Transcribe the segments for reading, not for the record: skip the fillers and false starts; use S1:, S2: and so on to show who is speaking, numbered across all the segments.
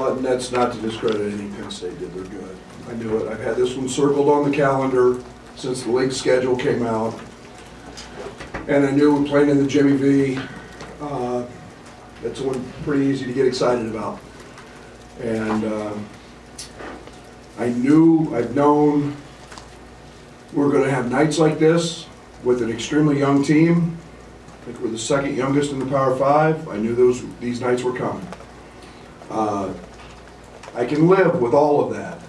S1: But that's not to discredit anything Penn State did. They're good. I knew it. I've had this one circled on the calendar since the league schedule came out. And I knew playing in the Jimmy V, that's one pretty easy to get excited about. And I've known we're going to have nights like this with an extremely young team. I think we're the second youngest in the Power Five. I knew these nights were coming. I can live with all of that,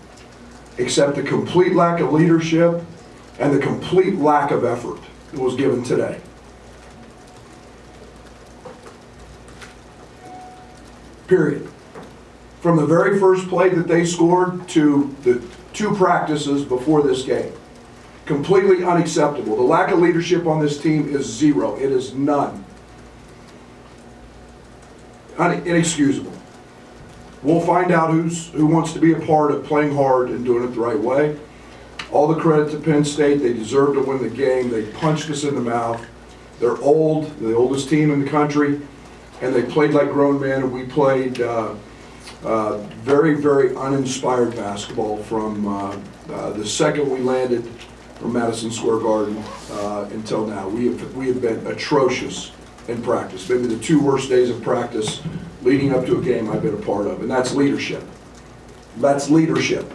S1: except the complete lack of leadership and the complete lack of effort that was given today. Period. From the very first play that they scored to the 2 practices before this game. Completely unacceptable. The lack of leadership on this team is zero. It is none. Inexcusable. We'll find out who wants to be a part of playing hard and doing it the right way. All the credit to Penn State. They deserve to win the game. They punched us in the mouth. They're old, the oldest team in the country, and they played like grown men, and we played very, very uninspired basketball from the second we landed from Madison Square Garden until now. We have been atrocious in practice. Maybe the 2 worst days of practice leading up to a game I've been a part of, and that's leadership. That's leadership.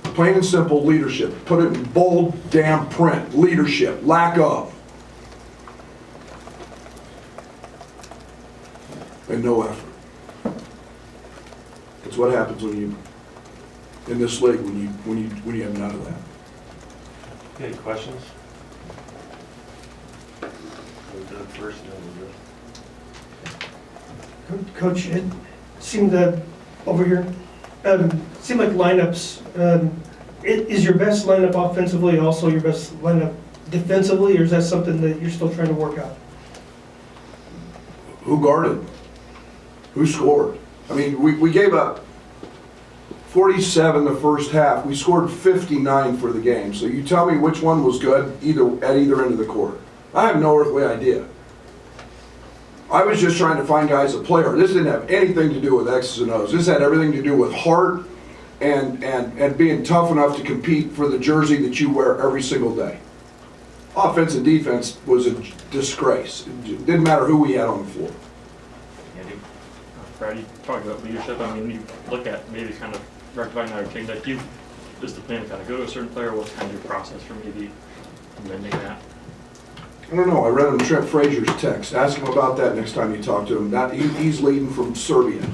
S1: Plain and simple leadership. Put it in bold damn print. Leadership. Lack of. And no effort. That's what happens when you, in this league, when you have none of that.
S2: Any questions? We'll do it first, and then we'll do it.
S3: Coach, it seemed over here, seemed like lineups, is your best lineup offensively also your best lineup defensively, or is that something that you're still trying to work out?
S1: Who guarded? Who scored? I mean, we gave up 47 the first half. We scored 59 for the game. So you tell me which one was good at either end of the court. I have no earthly idea. I was just trying to find guys that play hard. This didn't have anything to do with X's and O's. This had everything to do with heart and being tough enough to compete for the jersey that you wear every single day. Offense and defense was a disgrace. It didn't matter who we had on the floor.
S4: Brad, you talking about leadership. I mean, you look at maybe kind of rectifying that or changing that. Is the plan to kind of go to a certain player? What's kind of your process for maybe amending that?
S1: I don't know. I read him Trent Frazier's text. Ask him about that next time you talk to him. He's leading from Serbia.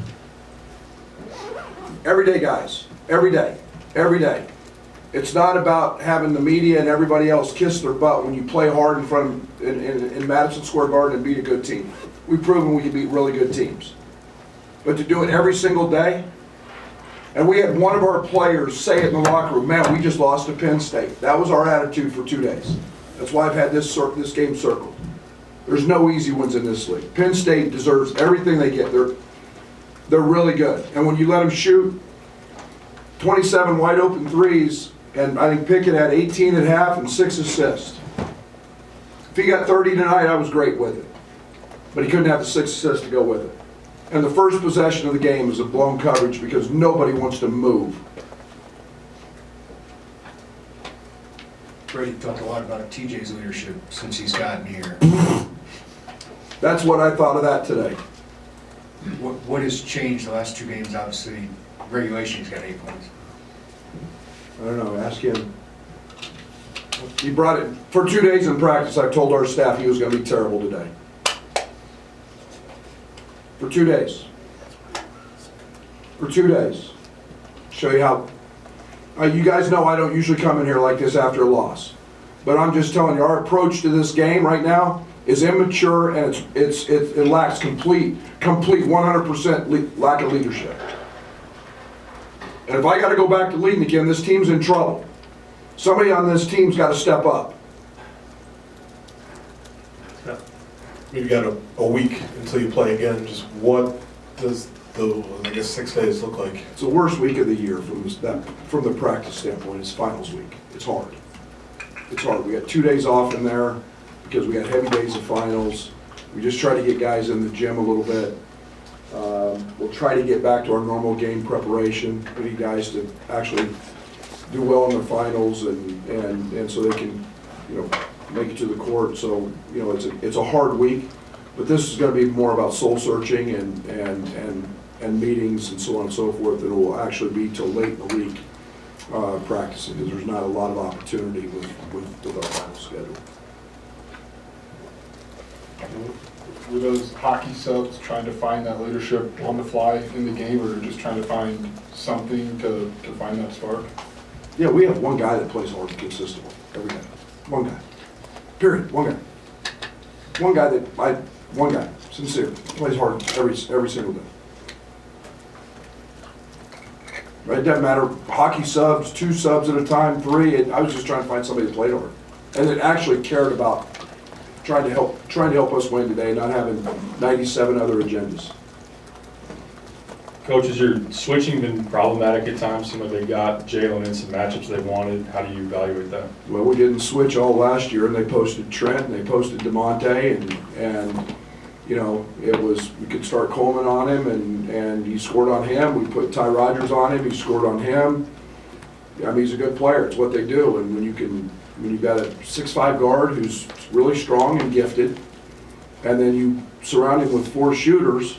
S1: Every day, guys. Every day. Every day. It's not about having the media and everybody else kiss their butt when you play hard in Madison Square Garden and beat a good team. We've proven we can beat really good teams. But to do it every single day, and we had one of our players say it in the locker room, man, we just lost to Penn State. That was our attitude for 2 days. That's why I've had this game circled. There's no easy ones in this league. Penn State deserves everything they get. They're really good. And when you let them shoot 27 wide open threes, and I think Pickett had 18 at half and 6 assists. If he got 30 tonight, I was great with it. But he couldn't have the 6 assists to go with it. And the first possession of the game is a blown coverage because nobody wants to move.
S5: Brady talked a lot about TJ's leadership since he's gotten here.
S1: That's what I thought of that today.
S5: What has changed the last 2 games? Obviously, regulation, he's got 8 points.
S1: I don't know, ask him. He brought it, for 2 days in practice, I told our staff he was going to be terrible today. For 2 days. For 2 days. Show you how. You guys know I don't usually come in here like this after a loss. But I'm just telling you, our approach to this game right now is immature and it lacks complete 100% lack of leadership. And if I got to go back to leading again, this team's in trouble. Somebody on this team's got to step up.
S6: We've got a week until you play again. Just what does the, I guess, 6 days look like?
S1: It's the worst week of the year from the practice standpoint. It's finals week. It's hard. It's hard. We got 2 days off in there because we got heavy days of finals. We just try to get guys in the gym a little bit. We'll try to get back to our normal game preparation. We need guys to actually do well in the finals and so they can, make it to the court. So, it's a hard week, but this is gonna be more about soul searching and meetings and so on and so forth. It will actually be till late in the week, practicing, because there's not a lot of opportunity with our final schedule.
S7: Were those hockey subs trying to find that leadership on the fly in the game, or just trying to find something to find that spark?
S1: Yeah, we have one guy that plays hard consistently, every day. One guy. Period, one guy. One guy, sincere, plays hard every single day. Right, it doesn't matter, hockey subs, 2 subs at a time, 3, I was just trying to find somebody that played hard. And that actually cared about trying to help us win today, not having 97 other agendas.
S8: Coach, has your switching been problematic at times? Seemed like they got Jalen in some matchups they wanted. How do you evaluate that?
S1: Well, we didn't switch all last year, and they posted Trent, and they posted DeMonte, and it was, we could start Coleman on him, and he scored on him. We put Ty Rogers on him, he scored on him. I mean, he's a good player, it's what they do, and when you've got a 6'5" guard who's really strong and gifted, and then you surround him with 4 shooters,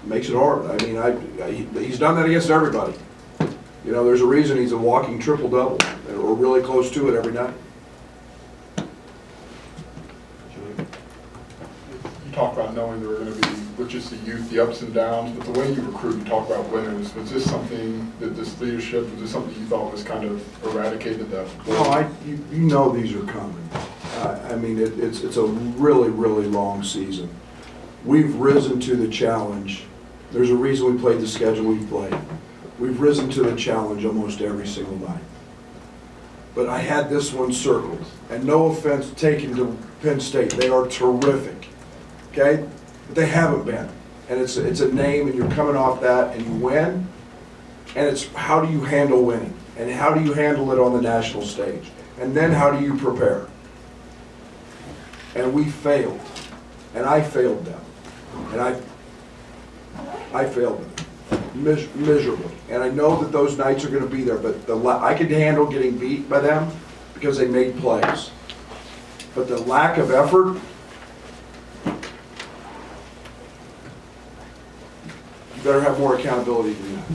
S1: makes it hard. I mean, he's done that against everybody. There's a reason he's a walking triple-double, or really close to it every night.
S7: You talked about knowing there were going to be, with just the youth, the ups and downs, but the way you recruit, you talk about winners. Was this something that this leadership, was this something you thought was kind of eradicated that?
S1: Well, these are coming. I mean, it's a really, really long season. We've risen to the challenge. There's a reason we played the schedule we've played. We've risen to the challenge almost every single night. But I had this one circled, and no offense taken to Penn State, they are terrific, okay? But they haven't been, and it's a name, and you're coming off that, and you win, and it's how do you handle winning, and how do you handle it on the national stage, and then how do you prepare? And we failed, and I failed them, and I failed them miserably, and I know that those nights are going to be there, but I could handle getting beat by them because they made plays, but the lack of effort, you better have more accountability than that.